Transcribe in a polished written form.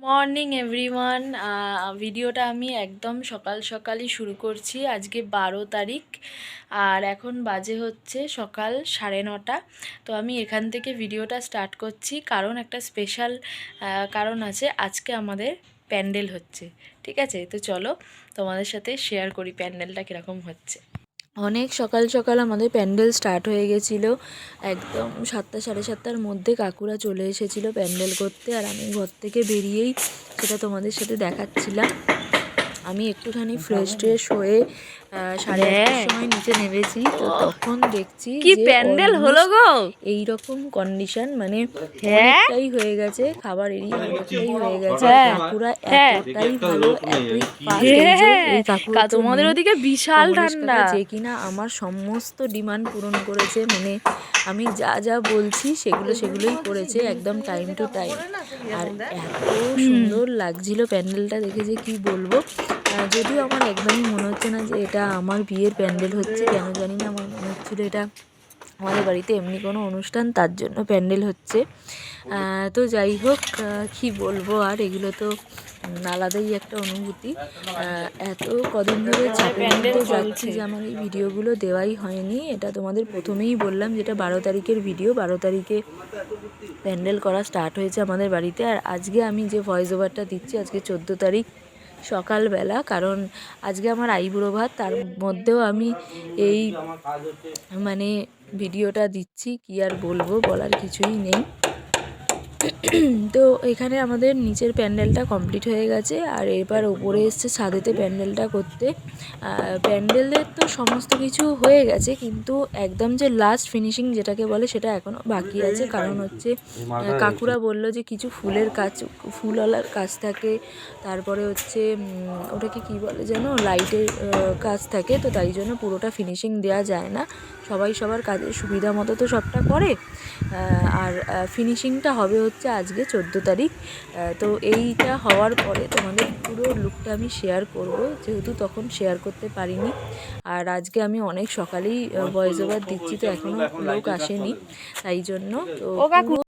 Morning everyone. ভিডিওটা আমি একদম সকাল সকালই শুরু করছি। আজকে 12 তারিখ আর এখন বাজে হচ্ছে সকাল 9:30। তো আমি এখান থেকে ভিডিওটা স্টার্ট করছি কারণ একটা স্পেশাল কারণ আছে। আজকে আমাদের প্যান্ডেল হচ্ছে, ঠিক আছে? তো চলো তোমাদের সাথে শেয়ার করি প্যান্ডেলটা কীরকম হচ্ছে। অনেক সকাল সকাল আমাদের প্যান্ডেল স্টার্ট হয়ে গেছিলো। একদম 7টা 7:30টার মধ্যে কাকুরা চলে এসেছিলো প্যান্ডেল করতে, আর আমি ঘর থেকে বেরিয়েই সেটা তোমাদের সাথে দেখাচ্ছিলাম। আমি একটুখানি ফ্রেশ ট্রেশ হয়ে 8:30টার সময় নিচে নেমেছি। তো তখন দেখছি কি যে প্যান্ডেল হলো গো, এইরকম কন্ডিশন, মানে অনেকটাই হয়ে গেছে, খাবার এরিয়া অনেকটাই হয়ে গেছে। কাকুরা এতটাই ভালো, এতই ফাস্ট। এই কাকু তোমাদের ওদিকে বিশাল ঠান্ডা, যে কিনা আমার সমস্ত ডিমান্ড পূরণ করেছে। মানে আমি যা যা বলছি সেগুলোই করেছে একদম টাইম টু টাইম। আর এত সুন্দর লাগছিল প্যান্ডেলটা দেখে যে কি বলবো। যদিও আমার একদমই মনে হচ্ছে না যে এটা আমার বিয়ের প্যান্ডেল হচ্ছে, কেন জানি না আমার মনে হচ্ছিলো এটা আমাদের বাড়িতে এমনি কোনো অনুষ্ঠান, তার জন্য প্যান্ডেল হচ্ছে। তো যাই হোক, কি বলবো, আর এগুলো তো আলাদাই একটা অনুভূতি। এত কদিন ধরে প্যান্ডেল যাচ্ছি যে আমার এই ভিডিওগুলো দেওয়াই হয়নি। এটা তোমাদের প্রথমেই বললাম যেটা 12 তারিখের ভিডিও। 12 তারিখে প্যান্ডেল করা স্টার্ট হয়েছে আমাদের বাড়িতে। আর আজকে আমি যে ভয়েস ওভারটা দিচ্ছি আজকে 14 তারিখ সকালবেলা, কারণ আজকে আমার আইবুড়ো ভাত, তার মধ্যেও আমি এই মানে ভিডিওটা দিচ্ছি। কি আর বলবো, বলার কিছুই নেই। তো এখানে আমাদের নিচের প্যান্ডেলটা কমপ্লিট হয়ে গেছে, আর এবার ওপরে এসছে ছাদেতে প্যান্ডেলটা করতে। প্যান্ডেলের তো সমস্ত কিছু হয়ে গেছে, কিন্তু একদম যে লাস্ট ফিনিশিং যেটাকে বলে সেটা এখনও বাকি আছে। কারণ হচ্ছে কাকুরা বললো যে কিছু ফুলের কাজ, ফুলওয়ালার কাজ থাকে, তারপরে হচ্ছে ওটাকে কি বলে যেন, লাইটের কাজ থাকে। তো তাই জন্য পুরোটা ফিনিশিং দেওয়া যায় না, সবাই সবার কাজের সুবিধা মতো তো সবটা করে। আর ফিনিশিংটা হবে হচ্ছে আজকে 14 তারিখ। তো এইটা হওয়ার পরে তোমাদের পুরো লুকটা আমি শেয়ার করব, যেহেতু তখন শেয়ার করতে পারিনি। আর আজকে আমি অনেক সকালেই ভয়েস ওভার দিচ্ছি, তো এখনও লোক আসেনি, তাই জন্য তো